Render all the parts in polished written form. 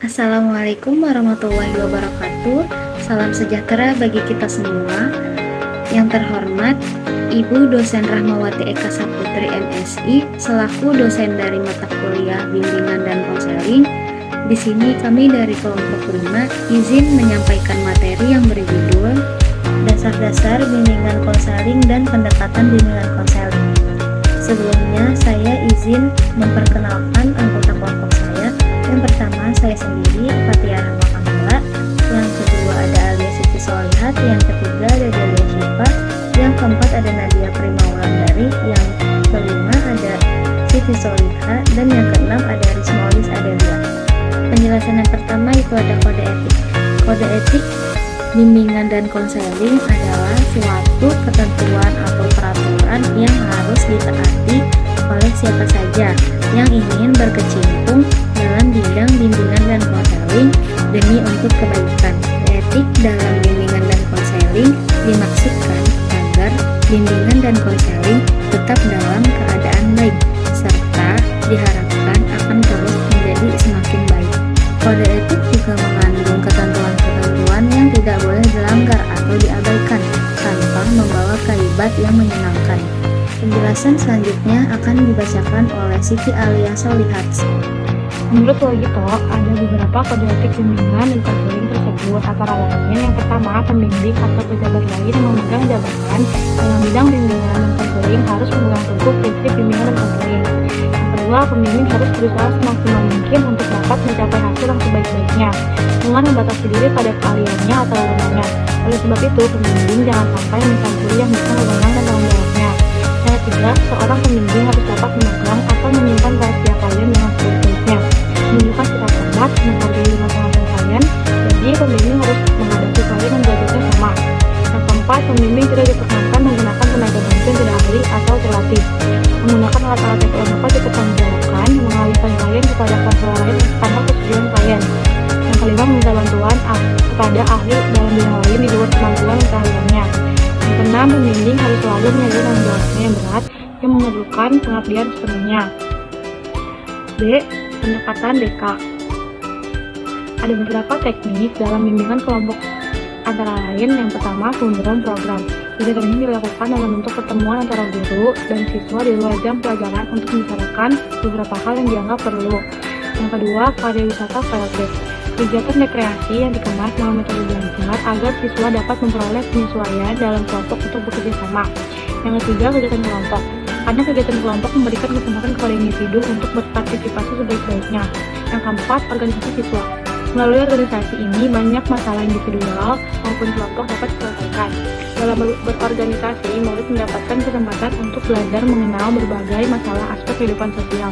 Assalamualaikum warahmatullahi wabarakatuh. Salam sejahtera bagi kita semua. Yang terhormat Ibu Dosen Rahmawati Eka Saputri MSI selaku dosen dari mata kuliah bimbingan dan konseling. Di sini kami dari kelompok 5 izin menyampaikan materi yang berjudul Dasar-dasar bimbingan konseling dan pendekatan bimbingan konseling. Sebelumnya saya izin memperkenalkan anggota kelompok saya. Yang pertama saya sendiri, Fatia Rahma Kamila. Yang kedua ada Alia Siti Solihat. Yang ketiga ada Delia Syifa. Yang keempat ada Nadia Prima Wulandari. Yang kelima ada Siti Soliha. Dan yang keenam ada Rismolis Adelia. Penjelasan yang pertama itu ada kode etik. Kode etik bimbingan dan konseling adalah suatu ketentuan atau peraturan yang harus ditaati oleh siapa saja yang ingin berkecimpung dalam bidang bimbingan dan konseling demi untuk kebaikan. Etik dalam bimbingan dan konseling dimaksudkan agar bimbingan dan konseling tetap dalam keadaan baik serta diharapkan akan terus menjadi semakin baik. Kode etik juga mengandung ketentuan-ketentuan yang tidak boleh dilanggar atau diabaikan tanpa membawa kaibat yang menyenangkan. Penjelasan selanjutnya akan dibacakan oleh Siti Alia Solihat. Menurut Logito, ada beberapa kode etik bimbingan dan konseling tersebut. Antara lain, yang pertama, pembimbing atau pejabat lain yang memegang jabatan dalam bidang bimbingan dan konseling harus memegang teguh prinsip bimbingan dan konseling. Yang kedua, pembimbing harus berusaha semaksimal mungkin untuk dapat mencapai hasil yang sebaik-baiknya dengan membatasi diri pada keahliannya atau wewenangnya. Oleh sebab itu, pembimbing jangan sampai mencampuri yang bukan wewenang dan tanggung jawabnya. Yang ketiga, seorang pembimbing harus dapat memegang atau menyimpan rahasia klien dengan sebaik-baiknya, menunjukkan sikap hormat, menghargai masing-masing klien. Jadi, pembimbing harus menghadapi klien yang derajatnya sama. Yang keempat, pembimbing tidak diperkenankan menggunakan tenaga bantu yang tidak ahli atau terlatih, menggunakan alat-alat yang kurang dapat dipertanggungjawabkan, mengalihkan klien kepada konselor lain tanpa persetujuan klien. Yang kelima, meminta bantuan kepada ahli dalam bidang lain di luar kemampuan dan keahliannya. Yang keenam, pembimbing harus selalu menyadari tanggung jawabnya yang berat yang memerlukan pengabdian sepenuhnya. B. Pendekatan DK. Ada beberapa teknik dalam bimbingan kelompok, antara lain yang pertama, pemburuan program. Kegiatan ini dilakukan dalam bentuk pertemuan antara guru dan siswa di luar jam pelajaran untuk membicarakan beberapa hal yang dianggap perlu. Yang kedua, karya wisata field trip. Kegiatan rekreasi yang dikemas dalam metode belajar agar siswa dapat memperoleh penyesuaian dalam kelompok untuk bekerja sama. Yang ketiga, kegiatan kelompok. Karena kegiatan kelompok memberikan kesempatan kepada individu untuk berpartisipasi sebaik-baiknya. Yang keempat, organisasi siswa. Melalui organisasi ini, banyak masalah individual maupun kelompok dapat diselesaikan. Dalam berorganisasi, murid mendapatkan kesempatan untuk belajar mengenal berbagai masalah aspek kehidupan sosial.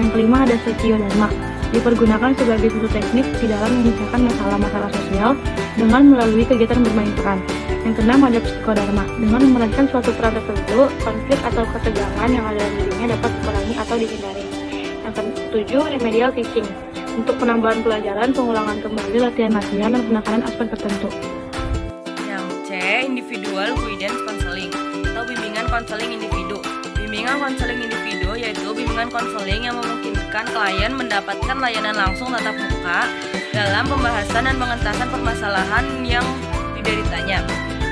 Yang kelima, ada Setio-dharma. Dipergunakan sebagai suatu teknik di dalam menyelesaikan masalah-masalah sosial dengan melalui kegiatan bermain peran. Yang keenam, ada Psikodharma. Dengan memerankan suatu peran tertentu, konflik atau ketegangan yang ada dalam dirinya dapat dikurangi atau dihindari. Yang ketujuh, remedial teaching. Untuk penambahan pelajaran, pengulangan kembali latihan-latihan, dan penekanan aspek tertentu. Yang C, individual guidance counseling atau bimbingan konseling individu. Bimbingan konseling individu yaitu bimbingan konseling yang memungkinkan klien mendapatkan layanan langsung tatap muka dalam pembahasan dan pengentasan permasalahan yang dideritanya.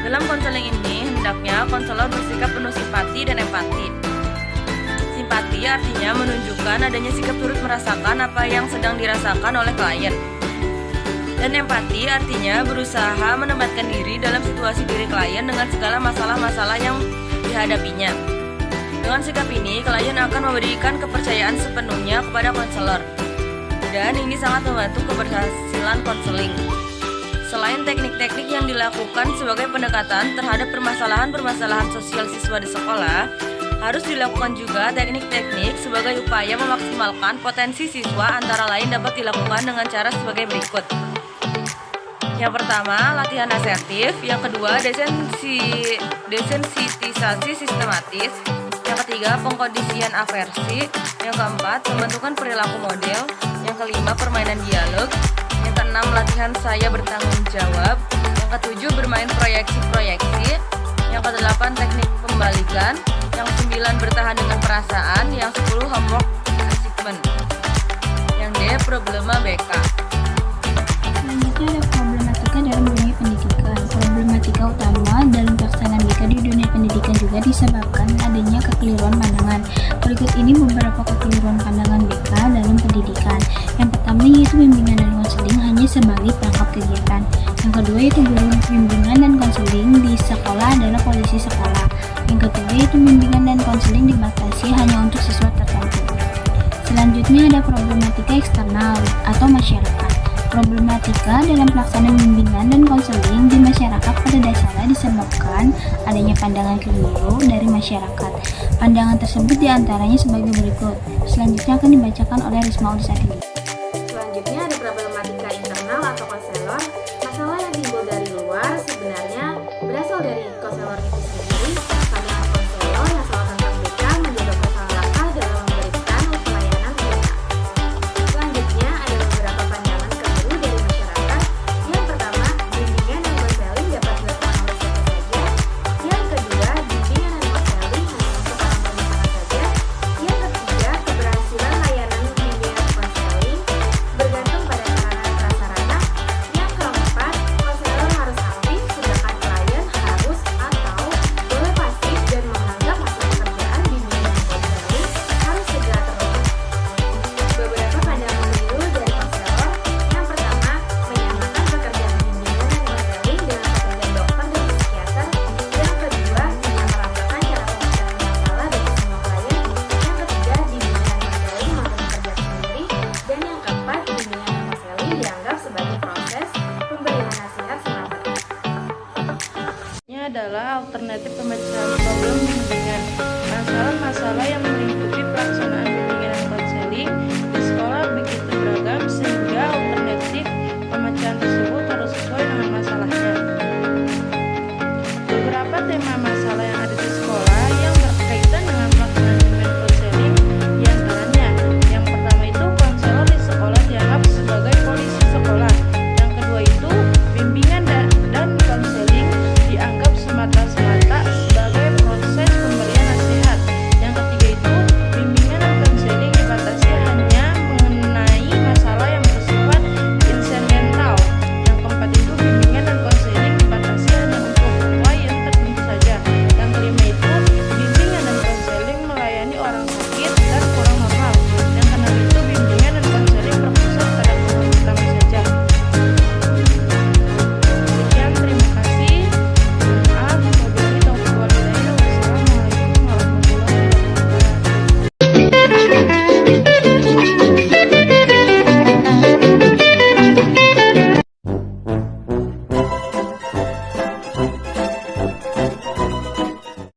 Dalam konseling ini, hendaknya konselor bersikap penuh simpati dan empati. Simpati artinya menunjukkan adanya sikap turut merasakan apa yang sedang dirasakan oleh klien. Dan empati artinya berusaha menempatkan diri dalam situasi diri klien dengan segala masalah-masalah yang dihadapinya. Dengan sikap ini, klien akan memberikan kepercayaan sepenuhnya kepada konselor. Dan ini sangat membantu keberhasilan konseling. Selain teknik-teknik yang dilakukan sebagai pendekatan terhadap permasalahan-permasalahan sosial siswa di sekolah, harus dilakukan juga teknik-teknik sebagai upaya memaksimalkan potensi siswa, antara lain dapat dilakukan dengan cara sebagai berikut. Yang pertama, latihan asertif. Yang kedua, desensitisasi sistematis. Yang ketiga, pengkondisian aversi. Yang keempat, pembentukan perilaku model. Yang kelima, permainan dialog. Yang keenam, latihan saya bertanggung jawab. Yang ketujuh, bermain proyeksi-proyeksi. Yang kedelapan, teknik pembalikan. Yang ke-9, bertahan dengan perasaan. Yang 10, homework achievement. Yang D, problema BK. disebabkan adanya kekeliruan pandangan. Berikut ini beberapa kekeliruan pandangan BK dalam pendidikan. Yang pertama yaitu bimbingan dan konseling hanya sebagai perangkap kegiatan. Yang kedua yaitu guru bimbingan dan konseling di sekolah adalah polisi sekolah. Yang ketiga yaitu bimbingan dan konseling dibatasi hanya untuk siswa tertentu. Selanjutnya ada problematika eksternal atau masyarakat. Problematika dalam pelaksanaan bimbingan dan konseling di masyarakat pada dasarnya disebabkan adanya pandangan keliru dari masyarakat. Pandangan tersebut diantaranya sebagai berikut. Selanjutnya akan dibacakan oleh Risma Ulisatini. Selanjutnya ada problematika internal atau konselor. Masalah yang timbul dari luar sebenarnya berasal dari konselor itu sendiri. Pandangan konselor yang salah tentang BK menyebabkan salah langkah dalam memberikan pelayanan BK. Selanjutnya ada beberapa pandangan keliru dari masyarakat. Yang pertama, bimbingan dan konseling dapat dilakukan oleh siapa saja. Yang kedua, bimbingan dan konseling hanya untuk orang bermasalah saja. Yang ketiga, keberhasilan layanan bimbingan dan konseling bergantung pada sarana prasarana. Yang keempat, konselor harus aktif, sedangkan klien harus atau boleh pasif dan menganggap hasil pekerjaan bimbingan dan konseling harus segera terungkap. Beberapa pandangan keliru dari konselor. Yang pertama, menyamakan pekerjaan bimbingan dan konseling dengan pekerjaan dokter dan psikiater. Yang kedua, menyamaratakan cara pemecahkan masalah dari semua klien. Yang ketiga, bimbingan dan konseling maupun pekerjaan sendiri. Dan yang keempat, bimbingan dan konseling dianggap sebagai proses pemberian nasihat semata. Ini adalah alternatif pemecahan